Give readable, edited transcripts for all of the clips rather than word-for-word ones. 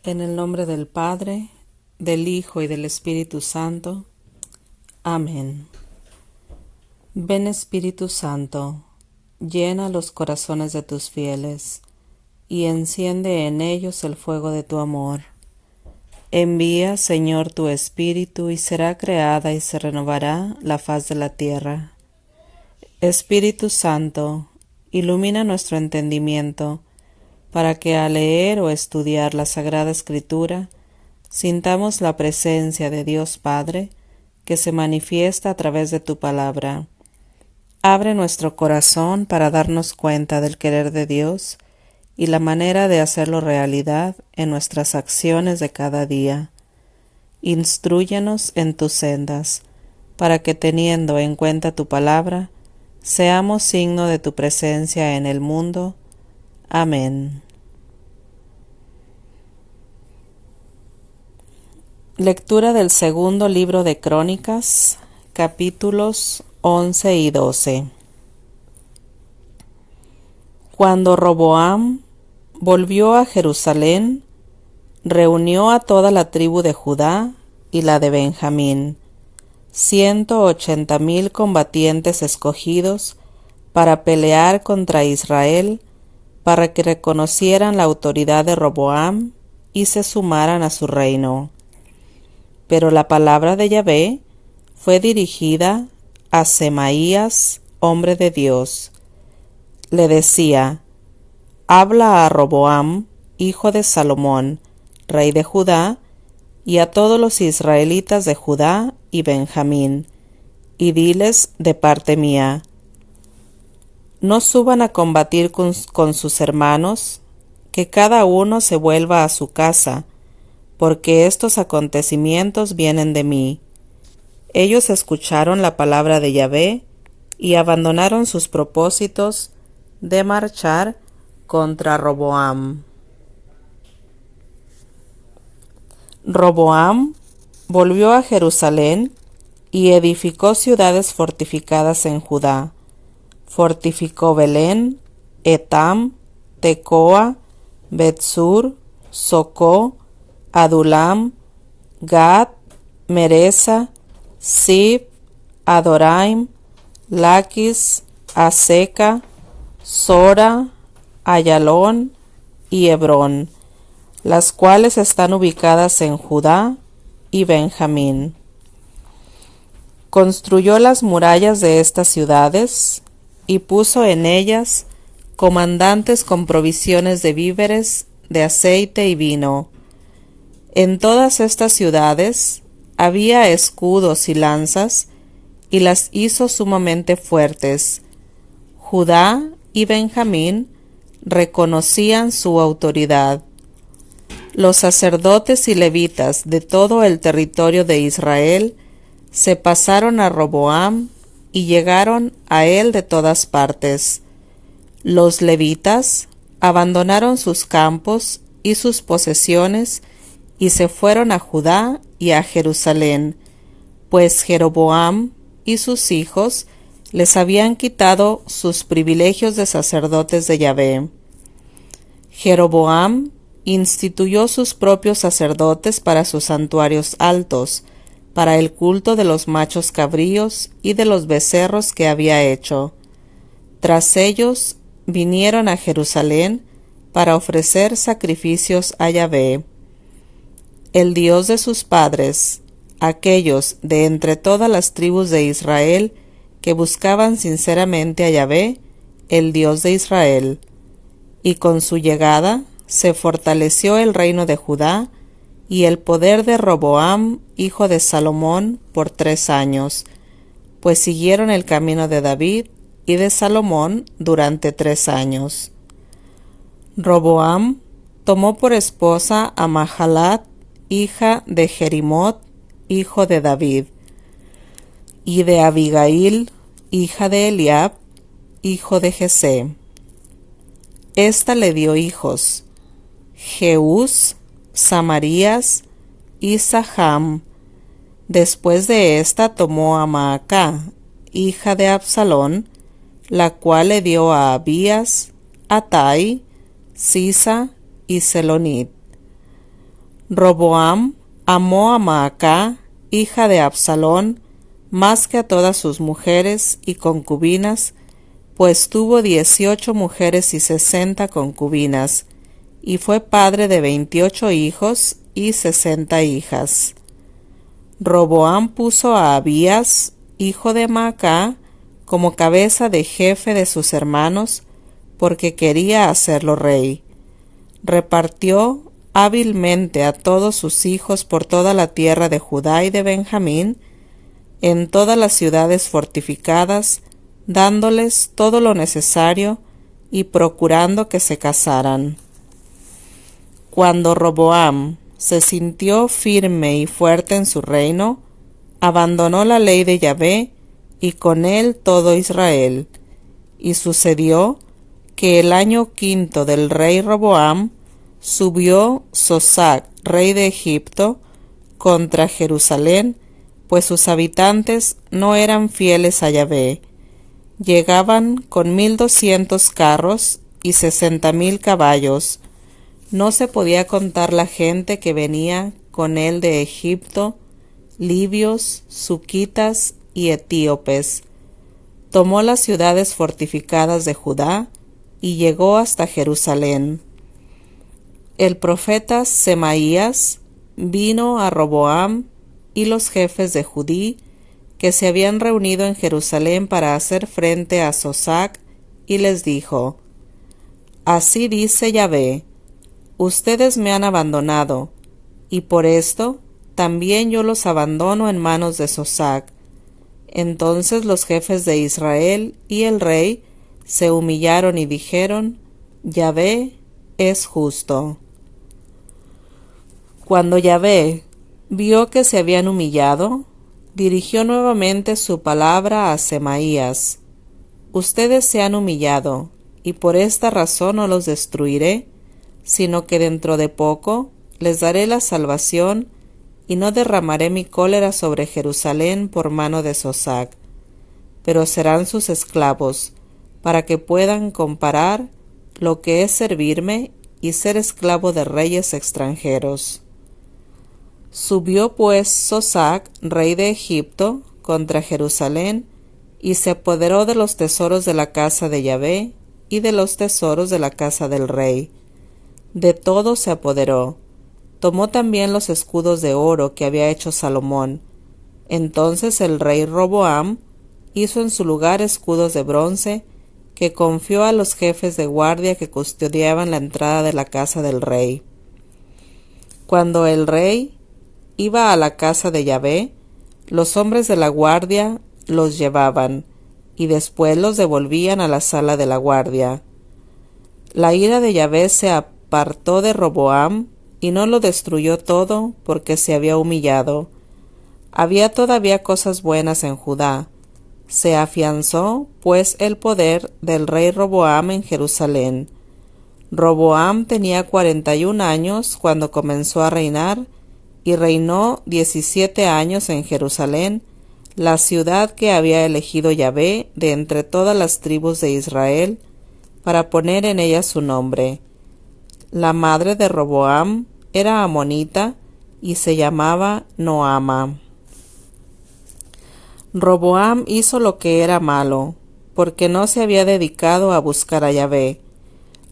En el nombre del Padre, del Hijo y del Espíritu Santo. Amén. Ven Espíritu Santo, llena los corazones de tus fieles, y enciende en ellos el fuego de tu amor. Envía, Señor, tu Espíritu, y será creada y se renovará la faz de la tierra. Espíritu Santo, ilumina nuestro entendimiento, para que al leer o estudiar la Sagrada Escritura, sintamos la presencia de Dios Padre, que se manifiesta a través de tu palabra. Abre nuestro corazón para darnos cuenta del querer de Dios y la manera de hacerlo realidad en nuestras acciones de cada día. Instrúyenos en tus sendas, para que teniendo en cuenta tu palabra, seamos signo de tu presencia en el mundo. Amén. Lectura del segundo libro de Crónicas, capítulos 11 y 12. Cuando Roboam volvió a Jerusalén, reunió a toda la tribu de Judá y la de Benjamín, 180,000 combatientes escogidos para pelear contra Israel, para que reconocieran la autoridad de Roboam y se sumaran a su reino. Pero la palabra de Yahvé fue dirigida a Semaías, hombre de Dios. Le decía: habla a Roboam, hijo de Salomón, rey de Judá, y a todos los israelitas de Judá y Benjamín, y diles de parte mía: no suban a combatir con sus hermanos, que cada uno se vuelva a su casa, porque estos acontecimientos vienen de mí. Ellos escucharon la palabra de Yahvé y abandonaron sus propósitos de marchar contra Roboam. Roboam volvió a Jerusalén y edificó ciudades fortificadas en Judá. Fortificó Belén, Etam, Tecoa, Betsur, Socó, Adulam, Gad, Meresa, Sib, Adoraim, Laquis, Aseca, Sora, Ayalón y Hebrón, las cuales están ubicadas en Judá y Benjamín. Construyó las murallas de estas ciudades y puso en ellas comandantes con provisiones de víveres, de aceite y vino. En todas estas ciudades había escudos y lanzas, y las hizo sumamente fuertes. Judá y Benjamín reconocían su autoridad. Los sacerdotes y levitas de todo el territorio de Israel se pasaron a Roboam y llegaron a él de todas partes. Los levitas abandonaron sus campos y sus posesiones y se fueron a Judá y a Jerusalén, pues Jeroboam y sus hijos les habían quitado sus privilegios de sacerdotes de Yahvé. Jeroboam instituyó sus propios sacerdotes para sus santuarios altos, para el culto de los machos cabríos y de los becerros que había hecho. Tras ellos vinieron a Jerusalén para ofrecer sacrificios a Yahvé. El Dios de sus padres, aquellos de entre todas las tribus de Israel que buscaban sinceramente a Yahvé, el Dios de Israel. Y con su llegada se fortaleció el reino de Judá y el poder de Roboam, hijo de Salomón, por 3 años, pues siguieron el camino de David y de Salomón durante 3 años. Roboam tomó por esposa a Mahalat, hija de Jerimot, hijo de David, y de Abigail, hija de Eliab, hijo de Jesé. Esta le dio hijos: Jeús, Samarías y Saham. Después de esta tomó a Maacá, hija de Absalón, la cual le dio a Abías, Atai, Sisa y Selonit. Roboam amó a Maacá, hija de Absalón, más que a todas sus mujeres y concubinas, pues tuvo 18 mujeres y 60 concubinas, y fue padre de 28 hijos y 60 hijas. Roboam puso a Abías, hijo de Maacá, como cabeza de jefe de sus hermanos, porque quería hacerlo rey. Repartió hábilmente a todos sus hijos por toda la tierra de Judá y de Benjamín, en todas las ciudades fortificadas, dándoles todo lo necesario y procurando que se casaran. Cuando Roboam se sintió firme y fuerte en su reino, abandonó la ley de Yahvé y con él todo Israel. Y sucedió que el año 5 del rey Roboam subió Sosac, rey de Egipto, contra Jerusalén, pues sus habitantes no eran fieles a Yahvé. Llegaban con 1200 carros y 60,000 caballos. No se podía contar la gente que venía con él de Egipto, libios, suquitas y etíopes. Tomó las ciudades fortificadas de Judá y llegó hasta Jerusalén. El profeta Semaías vino a Roboam y los jefes de Judí, que se habían reunido en Jerusalén para hacer frente a Sosac, y les dijo: Así dice Yahvé: ustedes me han abandonado, y por esto también yo los abandono en manos de Sosac. Entonces los jefes de Israel y el rey se humillaron y dijeron: Yahvé es justo. Cuando Yahvé vio que se habían humillado, dirigió nuevamente su palabra a Semaías: Ustedes se han humillado, y por esta razón no los destruiré, sino que dentro de poco les daré la salvación, y no derramaré mi cólera sobre Jerusalén por mano de Sosac, pero serán sus esclavos, para que puedan comparar lo que es servirme y ser esclavo de reyes extranjeros. Subió pues Sosac, rey de Egipto, contra Jerusalén, y se apoderó de los tesoros de la casa de Yahvé y de los tesoros de la casa del rey. De todo se apoderó. Tomó también los escudos de oro que había hecho Salomón. Entonces el rey Roboam hizo en su lugar escudos de bronce, que confió a los jefes de guardia que custodiaban la entrada de la casa del rey. Cuando el rey iba a la casa de Yahvé, los hombres de la guardia los llevaban, y después los devolvían a la sala de la guardia. La ira de Yahvé se apartó de Roboam, y no lo destruyó todo, porque se había humillado. Había todavía cosas buenas en Judá. Se afianzó, pues, el poder del rey Roboam en Jerusalén. Roboam tenía 41 años cuando comenzó a reinar, y reinó 17 años en Jerusalén, la ciudad que había elegido Yahvé de entre todas las tribus de Israel, para poner en ella su nombre. La madre de Roboam era amonita y se llamaba Noama. Roboam hizo lo que era malo, porque no se había dedicado a buscar a Yahvé.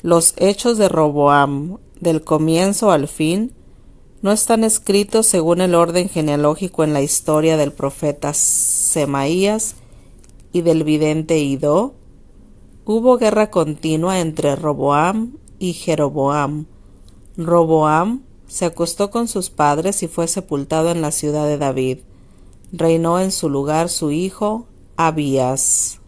Los hechos de Roboam, del comienzo al fin, no están escritos según el orden genealógico en la historia del profeta Semaías y del vidente Idó. Hubo guerra continua entre Roboam y Jeroboam. Roboam se acostó con sus padres y fue sepultado en la ciudad de David. Reinó en su lugar su hijo Abías.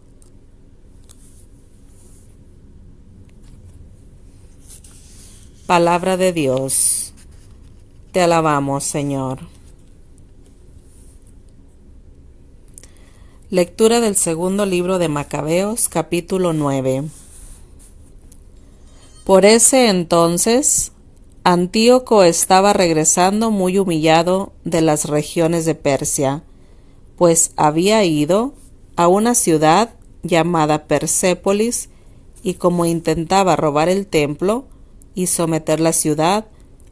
Palabra de Dios. Te alabamos, Señor. Lectura del segundo libro de Macabeos, capítulo 9. Por ese entonces, Antíoco estaba regresando muy humillado de las regiones de Persia, pues había ido a una ciudad llamada Persépolis, y como intentaba robar el templo y someter la ciudad,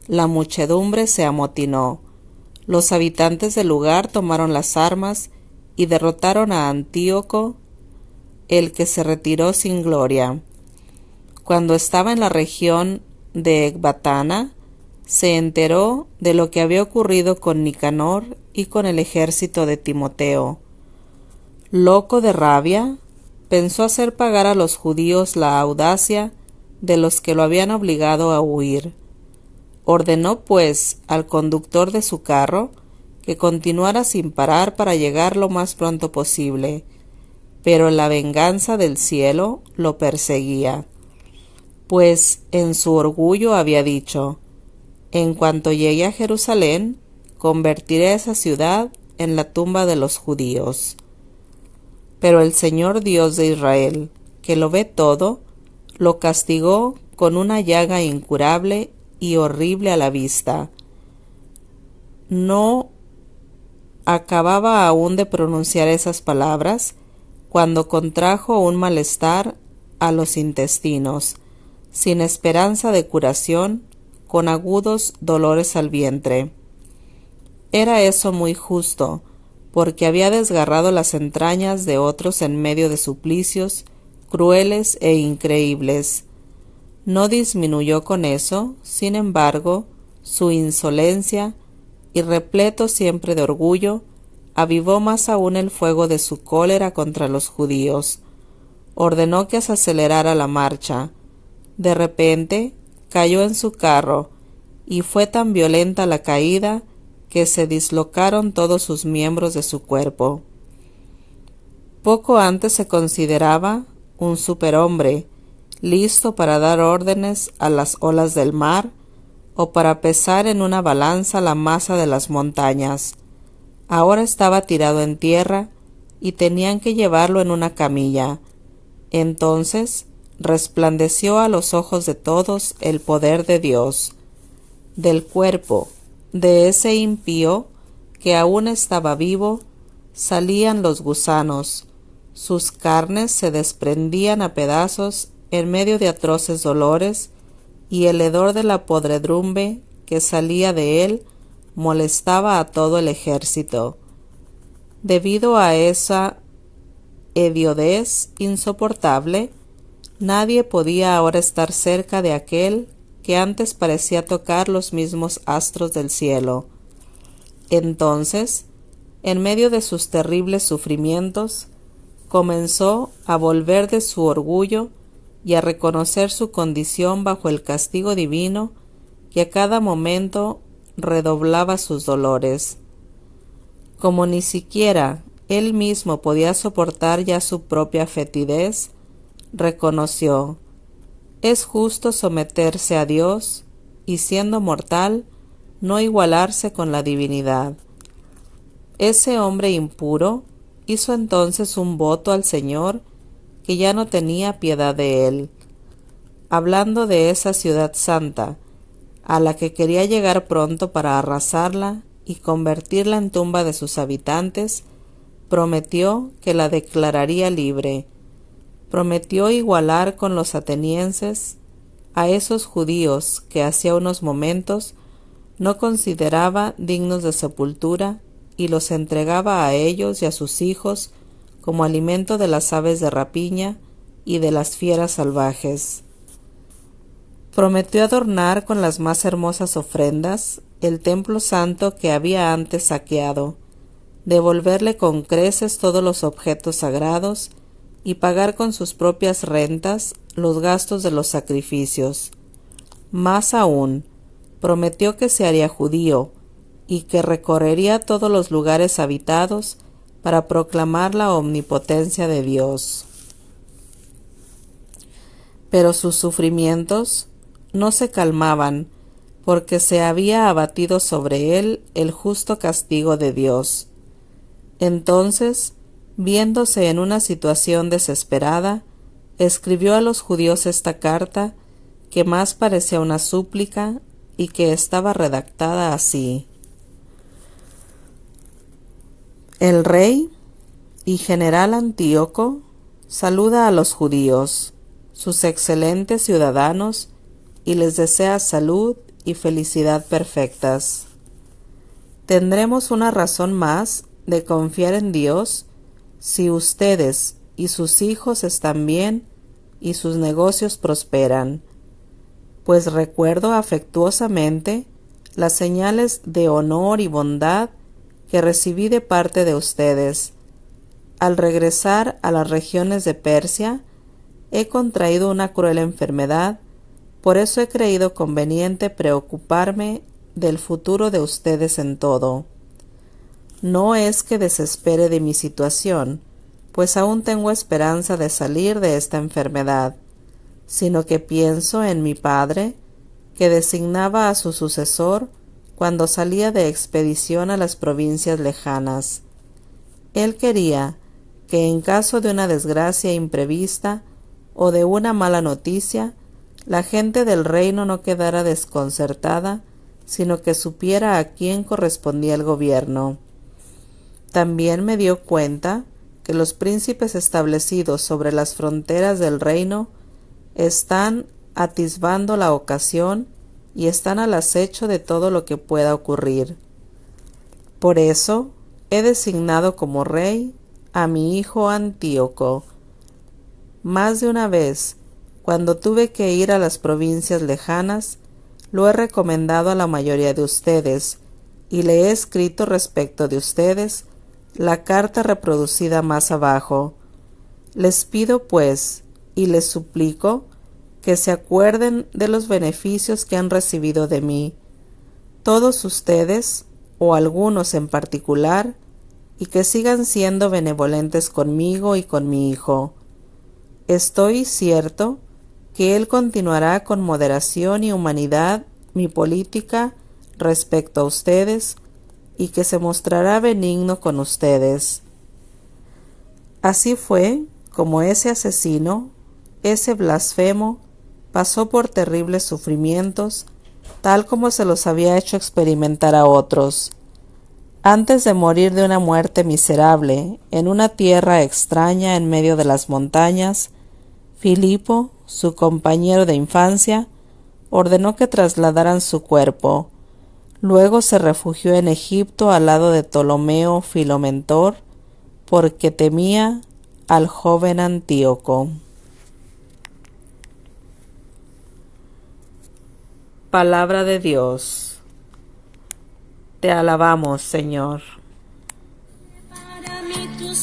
la muchedumbre se amotinó. Los habitantes del lugar tomaron las armas y derrotaron a Antíoco, el que se retiró sin gloria. Cuando estaba en la región de Ecbatana, se enteró de lo que había ocurrido con Nicanor y con el ejército de Timoteo. Loco de rabia, pensó hacer pagar a los judíos la audacia de los que lo habían obligado a huir. Ordenó, pues, al conductor de su carro que continuara sin parar para llegar lo más pronto posible, pero la venganza del cielo lo perseguía, pues en su orgullo había dicho: en cuanto llegue a Jerusalén, convertiré esa ciudad en la tumba de los judíos. Pero el Señor Dios de Israel, que lo ve todo, lo castigó con una llaga incurable y horrible a la vista. No acababa aún de pronunciar esas palabras cuando contrajo un malestar a los intestinos, sin esperanza de curación, con agudos dolores al vientre. Era eso muy justo, porque había desgarrado las entrañas de otros en medio de suplicios crueles e increíbles. No disminuyó con eso, sin embargo, su insolencia, y repleto siempre de orgullo, avivó más aún el fuego de su cólera contra los judíos. Ordenó que se acelerara la marcha. De repente cayó en su carro, y fue tan violenta la caída que se dislocaron todos sus miembros de su cuerpo. Poco antes se consideraba un superhombre, listo para dar órdenes a las olas del mar o para pesar en una balanza la masa de las montañas. Ahora estaba tirado en tierra y tenían que llevarlo en una camilla. Entonces resplandeció a los ojos de todos el poder de Dios. Del cuerpo de ese impío, que aún estaba vivo, salían los gusanos. Sus carnes se desprendían a pedazos en medio de atroces dolores, y el hedor de la podredumbre que salía de él molestaba a todo el ejército. Debido a esa hediondez insoportable, nadie podía ahora estar cerca de aquel que antes parecía tocar los mismos astros del cielo. Entonces, en medio de sus terribles sufrimientos, comenzó a volver de su orgullo y a reconocer su condición bajo el castigo divino que a cada momento redoblaba sus dolores. Como ni siquiera él mismo podía soportar ya su propia fetidez, reconoció: es justo someterse a Dios y, siendo mortal, no igualarse con la divinidad. Ese hombre impuro hizo entonces un voto al Señor que ya no tenía piedad de él. Hablando de esa ciudad santa, a la que quería llegar pronto para arrasarla y convertirla en tumba de sus habitantes, prometió que la declararía libre. Prometió igualar con los atenienses a esos judíos que hacía unos momentos no consideraba dignos de sepultura, y los entregaba a ellos y a sus hijos como alimento de las aves de rapiña y de las fieras salvajes. Prometió adornar con las más hermosas ofrendas el templo santo que había antes saqueado, devolverle con creces todos los objetos sagrados y pagar con sus propias rentas los gastos de los sacrificios. Más aún, prometió que se haría judío y que recorrería todos los lugares habitados para proclamar la omnipotencia de Dios. Pero sus sufrimientos no se calmaban, porque se había abatido sobre él el justo castigo de Dios. Entonces, viéndose en una situación desesperada, escribió a los judíos esta carta, que más parecía una súplica y que estaba redactada así: el rey y general Antíoco saluda a los judíos, sus excelentes ciudadanos, y les desea salud y felicidad perfectas. Tendremos una razón más de confiar en Dios si ustedes y sus hijos están bien y sus negocios prosperan, pues recuerdo afectuosamente las señales de honor y bondad que recibí de parte de ustedes. Al regresar a las regiones de Persia, he contraído una cruel enfermedad, por eso he creído conveniente preocuparme del futuro de ustedes en todo. No es que desespere de mi situación, pues aún tengo esperanza de salir de esta enfermedad, sino que pienso en mi padre, que designaba a su sucesor cuando salía de expedición a las provincias lejanas. Él quería que en caso de una desgracia imprevista o de una mala noticia, la gente del reino no quedara desconcertada, sino que supiera a quién correspondía el gobierno. También me dio cuenta que los príncipes establecidos sobre las fronteras del reino están atisbando la ocasión y están al acecho de todo lo que pueda ocurrir. Por eso he designado como rey a mi hijo Antíoco. Más de una vez, cuando tuve que ir a las provincias lejanas, lo he recomendado a la mayoría de ustedes, y le he escrito respecto de ustedes la carta reproducida más abajo. Les pido, pues, y les suplico, que se acuerden de los beneficios que han recibido de mí, todos ustedes, o algunos en particular, y que sigan siendo benevolentes conmigo y con mi hijo. Estoy cierto que él continuará con moderación y humanidad mi política respecto a ustedes y que se mostrará benigno con ustedes. Así fue como ese asesino, ese blasfemo, pasó por terribles sufrimientos, tal como se los había hecho experimentar a otros. Antes de morir de una muerte miserable en una tierra extraña en medio de las montañas, Filipo, su compañero de infancia, ordenó que trasladaran su cuerpo. Luego se refugió en Egipto al lado de Ptolomeo Filomentor, porque temía al joven Antíoco. Palabra de Dios. Te alabamos, Señor. Para mí tu